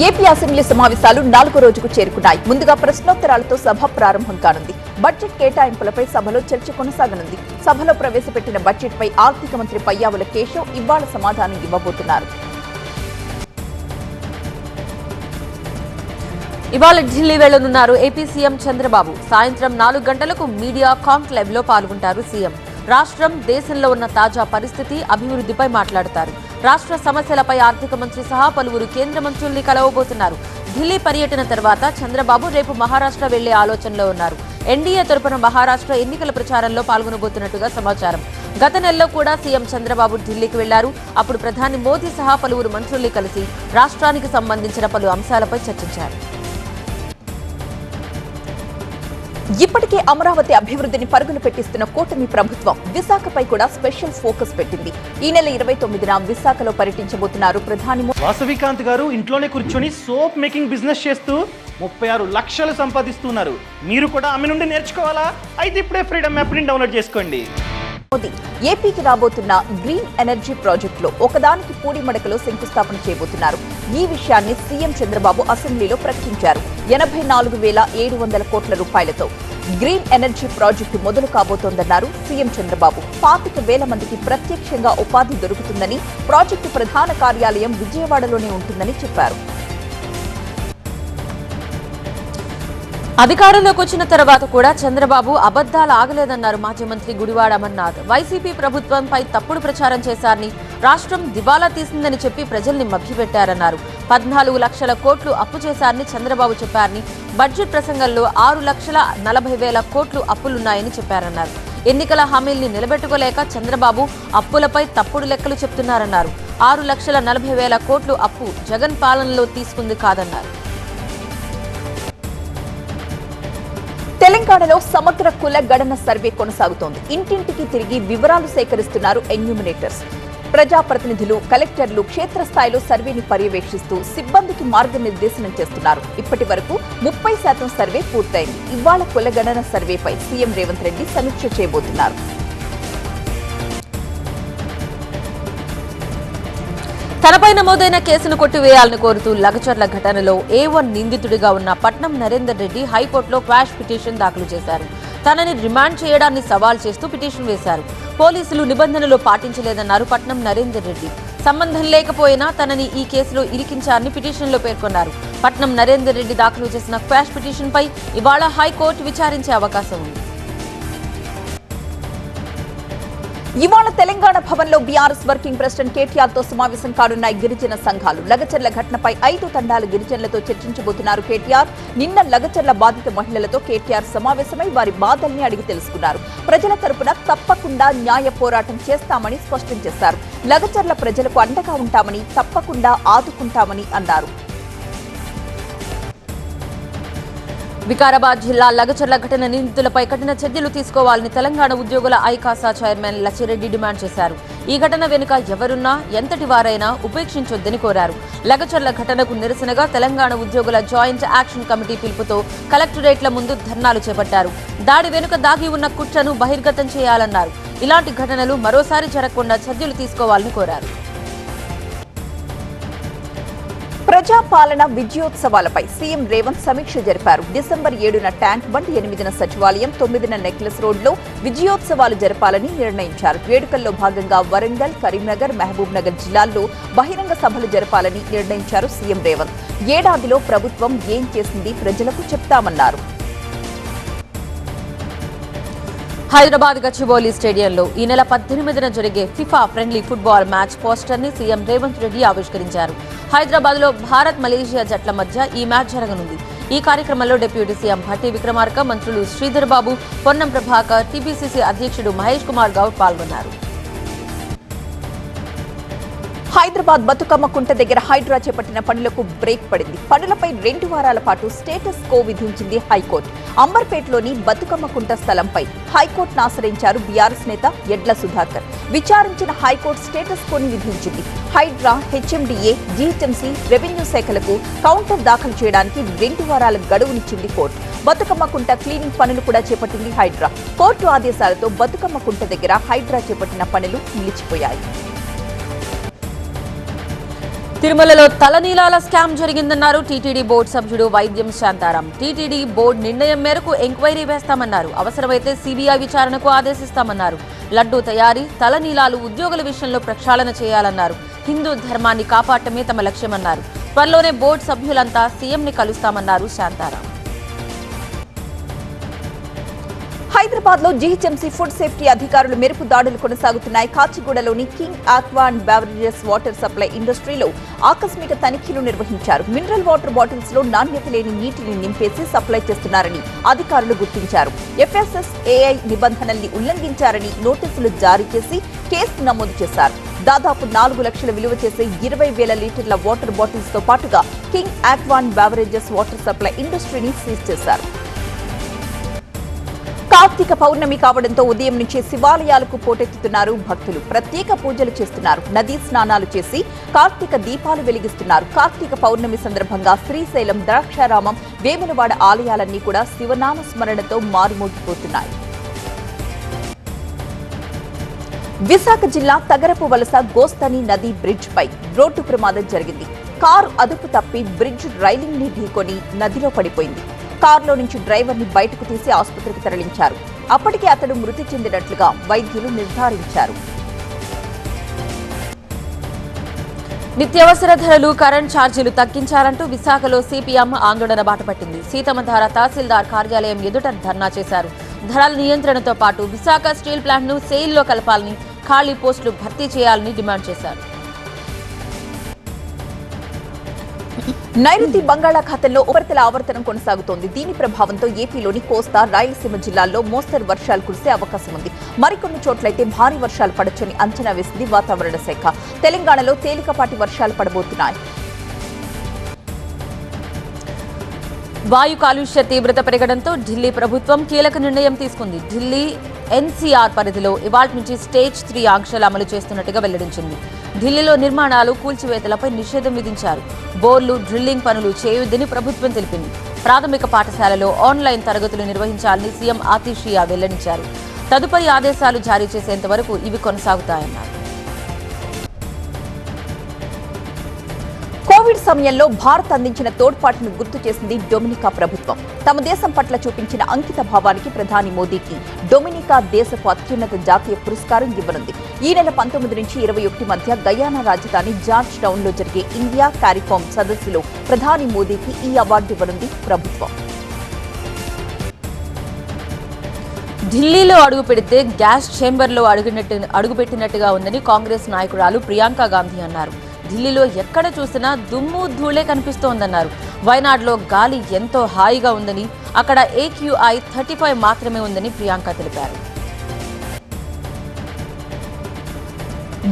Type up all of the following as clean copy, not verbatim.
AP assembly సమావేశాలు 4వ రోజుకు చేరుకున్నాయి. ముందుగా ప్రశ్నోత్తరాలతో సభ ప్రారంభం కానుంది. బడ్జెట్ కేటాయింపులపై సభలో చర్చ కొనసాగనుంది. సభలో ప్రవేశపెట్టిన బడ్జెట్పై ఆర్థిక మంత్రి పయ్యావుల కేశవ్ ఇవాళ సమాధానం ఇవ్వబోతున్నారు. ఇవాళ ఢిల్లీ వెళ్లనున్నారు ఏపీ సీఎం చంద్రబాబు. సాయంత్రం 4 గంటలకు మీడియా కాంక్లేవ్ లో పాల్గొంటారు సీఎం. రాష్ట్రం, దేశంలో ఉన్న తాజా పరిస్థితి, అభివృద్ధిపై మాట్లాడతారు. రాష్ట్ర సమస్యలపై ఆర్థిక మంత్రి సహా పలువురు కేంద్ర మంత్రుల్ని కలవబోతున్నారు. ఢిల్లీ పర్యటన తర్వాత చంద్రబాబు రేపు మహారాష్ట్ర వెళ్లే ఆలోచనలో ఉన్నారు. ఎన్డీఏ తరపున మహారాష్ట్ర ఎన్నికల ప్రచారంలో పాల్గొనబోతున్నట్టుగా సమాచారం. గత నెలలో కూడా సీఎం చంద్రబాబు ఢిల్లీకి వెళ్లారు. అప్పుడు ప్రధాని మోదీ సహా పలువురు మంత్రుల్ని కలిసి రాష్ట్రానికి సంబంధించిన పలు అంశాలపై చర్చించారు. ఇప్పటికే అమరావతి అభివృద్ధిని పరుగులు పెట్టిస్తున్న కూటమి ప్రభుత్వం విశాఖపై కూడా స్పెషల్ ఫోకస్ పెట్టింది. ఈ నెల 29న విశాఖలో పర్యటించబోతున్నారు ప్రధాని వాసవికాంత్ గారు. ఇంట్లోనే కూర్చొని సోప్ మేకింగ్ బిజినెస్ చేస్తూ 36 లక్షలు సంపాదిస్తున్నారు. మీరు కూడా ఆమె నుండి నేర్చుకోవాలా? అయితే ఇప్పుడే ఫ్రీడమ్ యాప్ని డౌన్లోడ్ చేసుకోండి. మోదీ ఏపీకి రాబోతున్న గ్రీన్ ఎనర్జీ ప్రాజెక్టులో ఒకదానికి పూడిమడకలో శంకుస్థాపన చేయబోతున్నారు. ఈ విషయాన్ని సీఎం చంద్రబాబు అసెంబ్లీలో ప్రకటించారు. 84,700 కోట్ల రూపాయలతో గ్రీన్ ఎనర్జీ ప్రాజెక్టు మొదలు కాబోతోందన్నారు సీఎం చంద్రబాబు. 25,000 మందికి ప్రత్యక్షంగా ఉపాధి దొరుకుతుందని, ప్రాజెక్టు ప్రధాన కార్యాలయం విజయవాడలోనే ఉంటుందని చెప్పారు. అధికారంలోకి వచ్చిన తర్వాత కూడా చంద్రబాబు అబద్దాలు ఆగలేదన్నారు మాజీ మంత్రి గుడివాడ అమర్నాథ్. వైసీపీ ప్రభుత్వంపై తప్పుడు ప్రచారం చేశారని, రాష్ట్రం దివాలా తీసిందని చెప్పి ప్రజల్ని మభ్యపెట్టారన్నారు. 14 లక్షల కోట్లు అప్పు చేశారని చంద్రబాబు చెప్పారని, బడ్జెట్ ప్రసంగంలో 6,40,000 కోట్లు అప్పులున్నాయని చెప్పారన్నారు. ఎన్నికల హామీల్ని నిలబెట్టుకోలేక చంద్రబాబు అప్పులపై తప్పుడు లెక్కలు చెప్తున్నారన్నారు. 6,40,000 కోట్లు అప్పు జగన్ పాలనలో తీసుకుంది కాదన్నారు. తెలంగాణలో సమగ్ర కుల గణన సర్వే కొనసాగుతోంది. ఇంటింటికి తిరిగి వివరాలు సేకరిస్తున్నారు ఎన్యూమినేటర్స్. ప్రజాప్రతినిధులు, కలెక్టర్లు క్షేత్రస్థాయిలో సర్వేని పర్యవేక్షిస్తూ సిబ్బందికి మార్గనిర్దేశనం చేస్తున్నారు. ఇప్పటి వరకు 30% సర్వే పూర్తయింది. ఇవాళ కుల గణన సర్వేపై సీఎం రేవంత్ రెడ్డి సమీక్ష చేయబోతున్నారు. తనపై నమోదైన కేసును కొట్టివేయాలని కోరుతూ లగచర్ల ఘటనలో A1 నిందితుడిగా ఉన్న పట్నం నరేందర్ రెడ్డి హైకోర్టులో క్వాష్ పిటిషన్ దాఖలు చేశారు. తనని రిమాండ్ చేయడాన్ని సవాల్ చేస్తూ పిటిషన్ వేశారు. పోలీసులు నిబంధనలు పాటించలేదన్నారు పట్నం నరేందర్ రెడ్డి. సంబంధం లేకపోయినా తనని ఈ కేసులో ఇరికించారని పిటిషన్లో పేర్కొన్నారు. పట్నం నరేందర్ రెడ్డి దాఖలు చేసిన క్వాష్ పిటిషన్పై ఇవాళ హైకోర్టు విచారించే అవకాశం ఉంది. ఇవాళ తెలంగాణ భవన్లో బీఆర్ఎస్ వర్కింగ్ ప్రెసిడెంట్ కేటీఆర్ తో సమావేశం కానున్నాయి గిరిజన సంఘాలు. లగచర్ల ఘటనపై 5 తండాల గిరిజనులతో చర్చించబోతున్నారు కేటీఆర్. నిన్న లగచర్ల బాధిత మహిళలతో కేటీఆర్ సమావేశమై వారి బాధల్ని అడిగి తెలుసుకున్నారు. ప్రజల తరపున తప్పకుండా న్యాయ పోరాటం చేస్తామని స్పష్టం చేశారు. లగచర్ల ప్రజలకు అండగా ఉంటామని, తప్పకుండా ఆదుకుంటామని అన్నారు. వికారాబాద్ జిల్లా లగచర్ల ఘటన నిందితులపై కఠిన చర్యలు తీసుకోవాలని తెలంగాణ ఉద్యోగుల ఐకాసా చైర్మన్ లచ్చిరెడ్డి డిమాండ్ చేశారు. ఈ ఘటన వెనుక ఎవరున్నా, ఎంతటి వారైనా ఉపేక్షించొద్దని కోరారు. లగచర్ల ఘటనకు నిరసనగా తెలంగాణ ఉద్యోగుల జాయింట్ యాక్షన్ కమిటీ పిలుపుతో కలెక్టరేట్ల ముందు ధర్నాలు చేపట్టారు. దాడి వెనుక దాగి ఉన్న కుట్రను బహిర్గతం చేయాలన్నారు. ఇలాంటి ఘటనలు మరోసారి జరగకుండా చర్యలు తీసుకోవాలని కోరారు. ప్రజాపాలన విజయోత్సవాలపై సీఎం రేవంత్ సమీక్ష జరిపారు. డిసెంబర్ 7న ట్యాంక్ బండ్, 8న సచివాలయం, 9న నెక్లెస్ రోడ్లో విజయోత్సవాలు జరపాలని నిర్ణయించారు. వేడుకల్లో భాగంగా వరంగల్, కరీంనగర్, మహబూబ్ నగర్ జిల్లాల్లో బహిరంగ సభలు జరపాలని నిర్ణయించారు సీఎం రేవంత్. ఏడాదిలో ప్రభుత్వం ఏం చేసింది ప్రజలకు చెప్తామన్నారు. హైదరాబాద్ గచ్చిబౌలి స్టేడియంలో ఈ నెల 18న జరిగే FIFA friendly football match poster ని సీఎం రేవంత్ రెడ్డి ఆవిష్కరించారు. హైదరాబాద్ లో భారత్, మలేషియా జట్ల మధ్య ఈ మ్యాచ్ జరగనుంది. ఈ కార్యక్రమంలో డిప్యూటీ సీఎం భట్టి విక్రమార్క, మంత్రులు శ్రీధర్ బాబు, పొన్నం ప్రభాకర్, టీపీసీసీ అధ్యక్షుడు మహేష్ కుమార్ గౌడ్ పాల్గొన్నారు. హైదరాబాద్ బతుకమ్మ కుంట దగ్గర హైడ్రా చేపట్టిన పనులకు బ్రేక్ పడింది. పనులపై 2 వారాల పాటు స్టేటస్ కో విధించింది హైకోర్టు. అంబర్పేటలోని బతుకమ్మ కుంట స్థలంపై హైకోర్టును ఆశ్రయించారు బీఆర్ఎస్ నేత యడ్ల సుధాకర్. విచారించిన హైకోర్టు స్టేటస్ కోని విధించింది. హైడ్రా, హెచ్ఎండిఏ, జీహెచ్ఎంసీ, రెవెన్యూ శాఖలకు కౌంటర్ దాఖలు చేయడానికి 2 వారాల గడువునిచ్చింది కోర్టు. బతుకమ్మ కుంట క్లీనింగ్ పనులు కూడా చేపట్టింది హైడ్రా. కోర్టు ఆదేశాలతో బతుకమ్మ కుంట దగ్గర హైడ్రా చేపట్టిన పనులు నిలిచిపోయాయి. తిరుమలలో తలనీలాల స్కామ్ జరిగిందన్నారు టీటీడీ బోర్డు సభ్యుడు వైద్యం శాంతారాం. టీటీడీ బోర్డు నిర్ణయం మేరకు ఎంక్వైరీ వేస్తామన్నారు. అవసరమైతే సిబిఐ విచారణకు ఆదేశిస్తామన్నారు. లడ్డూ తయారీ, తలనీలాలు ఉద్యోగుల విషయంలో ప్రక్షాళన చేయాలన్నారు. హిందూ ధర్మాన్ని కాపాడటమే తమ లక్ష్యమన్నారు. త్వరలోనే బోర్డు సభ్యులంతా సీఎంని కలుస్తామన్నారు శాంతారాం. హైదరాబాద్ లో జీహెచ్ఎంసీ ఫుడ్ సేఫ్టీ అధికారులు మెరుపు దాడులు కొనసాగుతున్నాయి. కాచిగూడలోని king aqua and beverages water supply ఇండస్ట్రీలో ఆకస్మిక తనిఖీలు నిర్వహించారు. మినరల్ వాటర్ బాటిల్స్ లో నాణ్యత లేని నీటిని నింపేసి సప్లై చేస్తున్నారని అధికారులు గుర్తించారు. FSSAI నిబంధనల్ని ఉల్లంఘించారని నోటీసులు జారీ చేసి కేసు నమోదు చేశారు. దాదాపు 4 లక్షల విలువ చేసే 20,000 లీటర్ల వాటర్ బాటిల్స్ తో పాటుగా king aqua and beverages water supply ఇండస్ట్రీని సీజ్ చేశారు. కార్తీక పౌర్ణమి కావడంతో ఉదయం నుంచే శివాలయాలకు పోటెత్తుతున్నారు భక్తులు. ప్రత్యేక పూజలు చేస్తున్నారు. నదీ స్నానాలు చేసి కార్తీక దీపాలు వెలిగిస్తున్నారు. కార్తీక పౌర్ణమి సందర్భంగా శ్రీశైలం, ద్రాక్షారామం, వేములవాడ ఆలయాలన్నీ కూడా శివనామ స్మరణతో మారుమోగిపోతున్నాయి. విశాఖ జిల్లా తగరపు వలస గోస్తని నది బ్రిడ్జ్ పై రోడ్డు ప్రమాదం జరిగింది. కారు అదుపు తప్పి బ్రిడ్జ్ రైలింగ్ ని ఢీకొని నదిలో పడిపోయింది. కారులో నుంచి డ్రైవర్ ని బయటకు తీసి ఆసుపత్రికి తరలించారు. అప్పటికే అతడు మృతి చెందినట్లుగా వైద్యులు నిర్ధారించారు. నిత్యావసర ధరలు, కరెంట్ ఛార్జీలు తగ్గించాలంటూ విశాఖలో సిపిఎం ఆందోళన బాటపట్టింది. సీతమ్మధార తహసీల్దార్ కార్యాలయం ఎదుట ధర్నా చేశారు. ధరల నియంత్రణతో పాటు విశాఖ స్టీల్ ప్లాంట్ ను సెయిల్లో కలపాలని, ఖాళీ పోస్టులు భర్తీ చేయాలని డిమాండ్ చేశారు. నైరుతి బంగాళాఖాతంలో ఉపరితల ఆవర్తనం కొనసాగుతోంది. దీని ప్రభావంతో ఏపీలోని కోస్తా, రాయలసీమ జిల్లాల్లో మోస్తరు వర్షాలు కురిసే అవకాశం ఉంది. మరికొన్ని చోట్లయితే భారీ వర్షాలు పడొచ్చని అంచనా వేసింది వాతావరణ శాఖ. తెలంగాణలో తేలికపాటి వర్షాలు పడబోతున్నాయి. వాయు కాలుష్య తీవ్రత పెరగడంతో ఢిల్లీ ప్రభుత్వం కీలక నిర్ణయం తీసుకుంది. ఢిల్లీ ఎన్సీఆర్ పరిధిలో ఇవాళ నుంచి స్టేజ్ 3 ఆంక్షలు అమలు చేస్తున్నట్టుగా వెల్లడించింది. ఢిల్లీలో నిర్మాణాలు, కూల్చివేతలపై నిషేధం విధించారు. బోర్లు, డ్రిల్లింగ్ పనులు చేయొద్దని ప్రభుత్వం తెలిపింది. ప్రాథమిక పాఠశాలలో ఆన్లైన్ తరగతులు నిర్వహించాలని సీఎం ఆతిషియా వెల్లడించారు. తదుపరి ఆదేశాలు జారీ చేసేంత వరకు ఇవి కొనసాగుతాయన్నారు. కోవిడ్ సమయంలో భారత్ అందించిన తోడ్పాటును గుర్తు చేసింది డొమినికా ప్రభుత్వం. తమ దేశం పట్ల చూపించిన అంకిత భావానికి ప్రధాని మోదీకి డొమినికా దేశపు అత్యున్నత జాతీయ పురస్కారం ఇవ్వనుంది. ఈ నెల 19 నుంచి 21 మధ్య గయానా రాజధాని జార్జ్ టౌన్ లో జరిగే ఇండియా కారిఫామ్ సదస్సులో ప్రధాని మోదీకి ఈ అవార్డు ఇవ్వనుంది ప్రభుత్వం. ఢిల్లీలో అడుగు పెడితే గ్యాస్ ఛేంబర్లో అడుగుపెట్టినట్టుగా ఉందని కాంగ్రెస్ నాయకురాలు ప్రియాంక గాంధీ అన్నారు. ఢిల్లీలో ఎక్కడ చూసినా దుమ్ము ధూళే కనిపిస్తోందన్నారు. వయనాడ్లో గాలి ఎంతో హాయిగా ఉందని, అక్కడ AQI 35 మాత్రమే ఉందని ప్రియాంక తెలిపారు.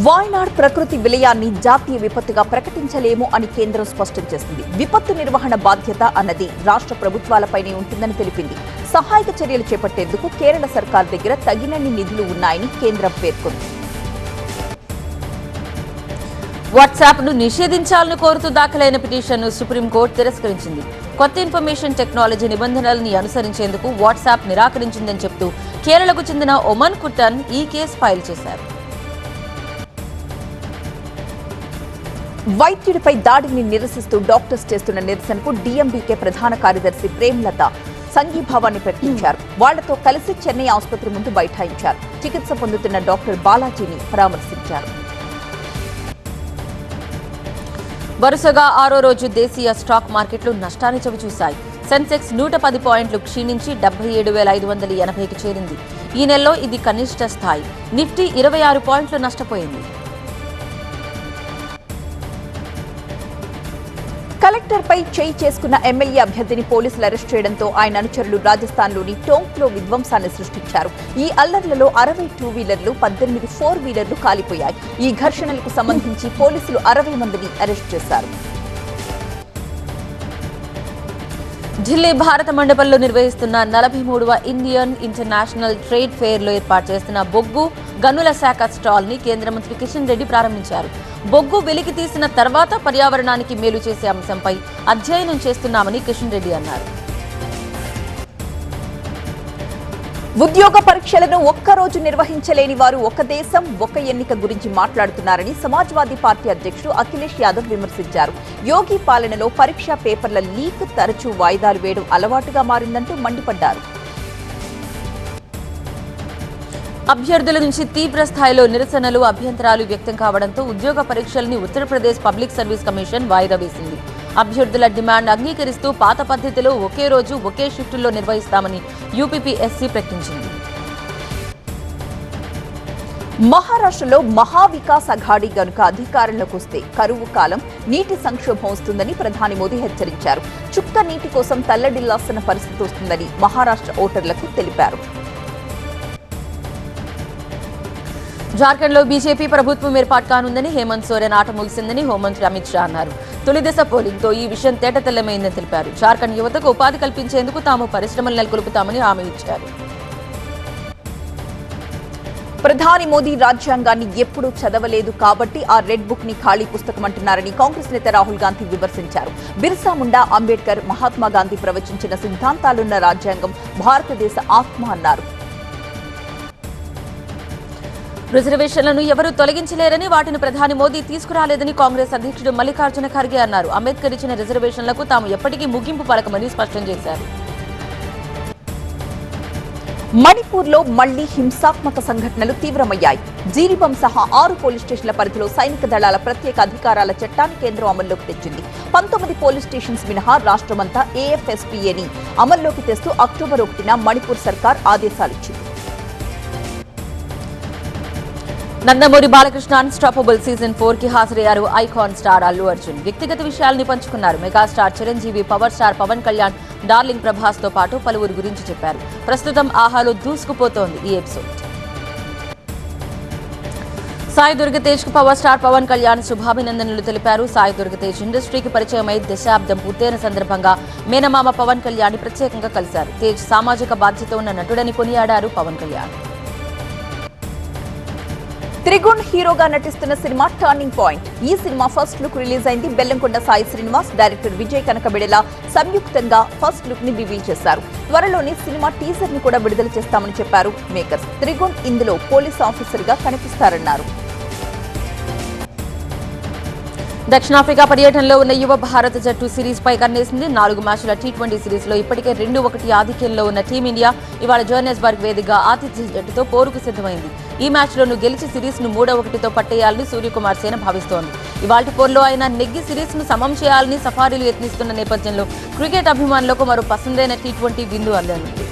వాయనాడ్ ప్రకృతి విలయాన్ని జాతీయ విపత్తుగా ప్రకటించలేము అని కేంద్రం స్పష్టం చేసింది. విపత్తు నిర్వహణ బాధ్యత అన్నది రాష్ట్ర ప్రభుత్వాలపైనే ఉంటుందని తెలిపింది. సహాయక చర్యలు చేపట్టేందుకు కేరళ సర్కార్ దగ్గర తగినన్ని నిధులు ఉన్నాయని కేంద్రం పేర్కొంది. వాట్సాప్ ను నిషేధించాలని కోరుతూ దాఖలైన పిటిషన్ను సుప్రీంకోర్టు తిరస్కరించింది. కొత్త ఇన్ఫర్మేషన్ టెక్నాలజీ నిబంధనల్ని అనుసరించేందుకు వాట్సాప్ నిరాకరించిందని చెబుతూ కేరళకు చెందిన ఒమన్ కుట్టన్ ఈ కేసు ఫైల్ చేశారు. వైద్యుడిపై దాడిని నిరసిస్తూ డాక్టర్స్ చేస్తున్న నిరసనకు DMDK ప్రధాన కార్యదర్శి ప్రేమ్లత సంఘీభావాన్ని ప్రకటించారు. వాళ్లతో కలిసి చెన్నై ఆసుపత్రి ముందు బైఠాయించారు. చికిత్స పొందుతున్న డాక్టర్ బాలాజీని పరామర్శించారు. వరుసగా 6వ రోజు దేశీయ స్టాక్ మార్కెట్లు నష్టాన్ని చవిచూశాయి. సెన్సెక్స్ 110 పాయింట్లు క్షీణించి 77,580కి చేరింది. ఈ నెలలో ఇది కనిష్ట స్థాయి. నిఫ్టీ 26 పాయింట్లు నష్టపోయింది. కలెక్టర్పై చేయి చేసుకున్న ఎమ్మెల్యే అభ్యర్థిని పోలీసులు అరెస్ట్ చేయడంతో ఆయన అనుచరులు రాజస్థాన్లోని టోంక్లో విధ్వంసాన్ని సృష్టించారు. ఈ అల్లర్లలో 60 2 వీలర్లు, 18 4 వీలర్లు కాలిపోయాయి. ఈ ఘర్షణలకు సంబంధించి పోలీసులు 60 మందిని అరెస్ట్ చేశారు. ఢిల్లీ భారత మండపంలో నిర్వహిస్తున్న 43వ ఇండియన్ ఇంటర్నేషనల్ ట్రేడ్ ఫెయిర్లో ఏర్పాటు చేస్తున్న బొగ్గు, గనుల శాఖ స్టాల్ ని కేంద్ర మంత్రి కిషన్ రెడ్డి ప్రారంభించారు. బొగ్గు వెలికి తీసిన తర్వాత పర్యావరణానికి మేలు చేసే అంశంపై అధ్యయనం చేస్తున్నామని కిషన్ రెడ్డి అన్నారు. ఉద్యోగ పరీక్షలను ఒక్కరోజు నిర్వహించలేని వారు ఒక దేశం ఒక ఎన్నిక గురించి మాట్లాడుతున్నారని సమాజ్వాదీ పార్టీ అధ్యక్షుడు అఖిలేష్ యాదవ్ విమర్శించారు. యోగి పాలనలో పరీక్షా పేపర్ల లీక్, తరచూ వాయిదాలు వేయడం అలవాటుగా మారిందంటూ మండిపడ్డారు. అభ్యర్థుల నుంచి తీవ్ర స్థాయిలో నిరసనలు, అభ్యంతరాలు వ్యక్తం కావడంతో ఉద్యోగ పరీక్షల్ని ఉత్తరప్రదేశ్ పబ్లిక్ సర్వీస్ కమిషన్ వాయిదా వేసింది. అభ్యర్థుల డిమాండ్ అంగీకరిస్తూ పాత పద్ధతిలో ఒకే రోజు ఒకే షిఫ్టుల్లో నిర్వహిస్తామని యూపీపీఎస్సీ ప్రకటించింది. మహారాష్ట్రలో మహావికాస్ అఘాడీ గనుక అధికారంలోకి వస్తే కరువు కాలం, నీటి సంక్షోభం వస్తుందని ప్రధాని మోదీ హెచ్చరించారు. చుక్క నీటి కోసం తల్లడిల్లాల్సిన పరిస్థితి వస్తుందని మహారాష్ట్ర ఓటర్లకు తెలిపారు. జార్ఖండ్లో బీజేపీ ప్రభుత్వం ఏర్పాటు కానుందని, హేమంత్ సోరెన్ ఆట ముగిసిందని హోంమంత్రి అమిత్ షా అన్నారు. తొలి దశ పోలింగ్తో ఈ విషయం తేటతెల్లమైందని తెలిపారు. జార్ఖండ్ యువతకు ఉపాధి కల్పించేందుకు తాము పరిశ్రమలు నెలకొల్పుతామని హామీ ఇచ్చారు. ప్రధాని మోదీ రాజ్యాంగాన్ని ఎప్పుడూ చదవలేదు కాబట్టి ఆ రెడ్ బుక్ ని ఖాళీ పుస్తకం అంటున్నారని కాంగ్రెస్ నేత రాహుల్ గాంధీ విమర్శించారు. బిర్సా ముండా, అంబేద్కర్, మహాత్మా గాంధీ ప్రవచించిన సిద్ధాంతాలున్న రాజ్యాంగం భారతదేశ ఆత్మ అన్నారు. రిజర్వేషన్లను ఎవరూ తొలగించలేరని, వాటిని ప్రధాని మోదీ తీసుకురాలేదని కాంగ్రెస్ అధ్యక్షుడు మల్లికార్జున ఖర్గే అన్నారు. అంబేద్కర్ ఇచ్చిన రిజర్వేషన్లకు తాము ఎప్పటికీ ముగింపు పలకమని స్పష్టం చేశారు. మణిపూర్లో మళ్లీ హింసాత్మక సంఘటనలు తీవ్రమయ్యాయి. జీరిబం సహా 6 పోలీస్ స్టేషన్ల పరిధిలో సైనిక దళాల ప్రత్యేక అధికారాల చట్టాన్ని కేంద్రం అమల్లోకి తెచ్చింది. 19 పోలీస్ స్టేషన్స్ మినహా రాష్ట్రమంతా ఏఎఫ్ఎస్పీఏని అమల్లోకి తెస్తూ అక్టోబర్ 1న మణిపూర్ సర్కార్ ఆదేశాలిచ్చింది. నందమూరి బాలకృష్ణ అన్స్టాపబుల్ సీజన్ 4 కి హాజరయ్యారు ఐకాన్ స్టార్ అల్లు అర్జున్. వ్యక్తిగత విషయాల్ని పంచుకున్నారు. Megastar Chiranjeevi, power star Pawan Kalyan, darling Prabhas తో పాటు పలువురు గురించి చెప్పారు. ప్రస్తుతం ఆహాలో దూసుకుపోతోంది ఈ ఎపిసోడ్. సాయి దుర్గతేజ్ కు పవర్ స్టార్ పవన్ కళ్యాణ్ శుభాభినందనలు తెలిపారు. సాయి దుర్గతేజ్ ఇండస్ట్రీకి పరిచయమై దశాబ్దం పూర్తయిన సందర్భంగా మేనమామ పవన్ కళ్యాణ్ ప్రత్యేకంగా కలిశారు. తేజ్ సామాజిక బాధ్యత ఉన్న నటుడని కొనియాడారు పవన్ కళ్యాణ్. త్రిగుణ్ హీరోగా నటిస్తున్న సినిమా టర్నింగ్ పాయింట్. ఈ సినిమా ఫస్ట్ లుక్ రిలీజ్ అయింది. బెల్లంకొండ సాయి శ్రీనివాస్, డైరెక్టర్ విజయ్ కనకబెడెల సంయుక్తంగా ఫస్ట్ లుక్ ని రివీల్ చేశారు. త్వరలోనే సినిమా టీజర్ ని కూడా విడుదల చేస్తామని చెప్పారు మేకర్స్. త్రిగుణ్ ఇందులో పోలీస్ ఆఫీసర్ గా కనిపిస్తారన్నారు. దక్షిణాఫ్రికా పర్యటనలో ఉన్న యువ భారత జట్టు సిరీస్ పై కన్నేసింది. 4 మ్యాచ్ల టీ20 సిరీస్ లో ఇప్పటికే 2-1 ఆధిక్యంలో ఉన్న టీమిండియా ఇవాళ జోహానెస్బర్గ్ వేదికగా ఆతిథ్య జట్టుతో పోరుకు సిద్ధమైంది. ఈ మ్యాచ్లోనూ గెలిచి సిరీస్ ను 3-1తో పట్టేయాలని సూర్యకుమార్ సేన భావిస్తోంది. ఇవాల్టి పోరులో ఆయన నెగ్గి సిరీస్ ను సమం చేయాలని సఫారీలు యత్నిస్తున్న నేపథ్యంలో క్రికెట్ అభిమానులకు మరో పసందైన టీ20 విందు అందనుంది.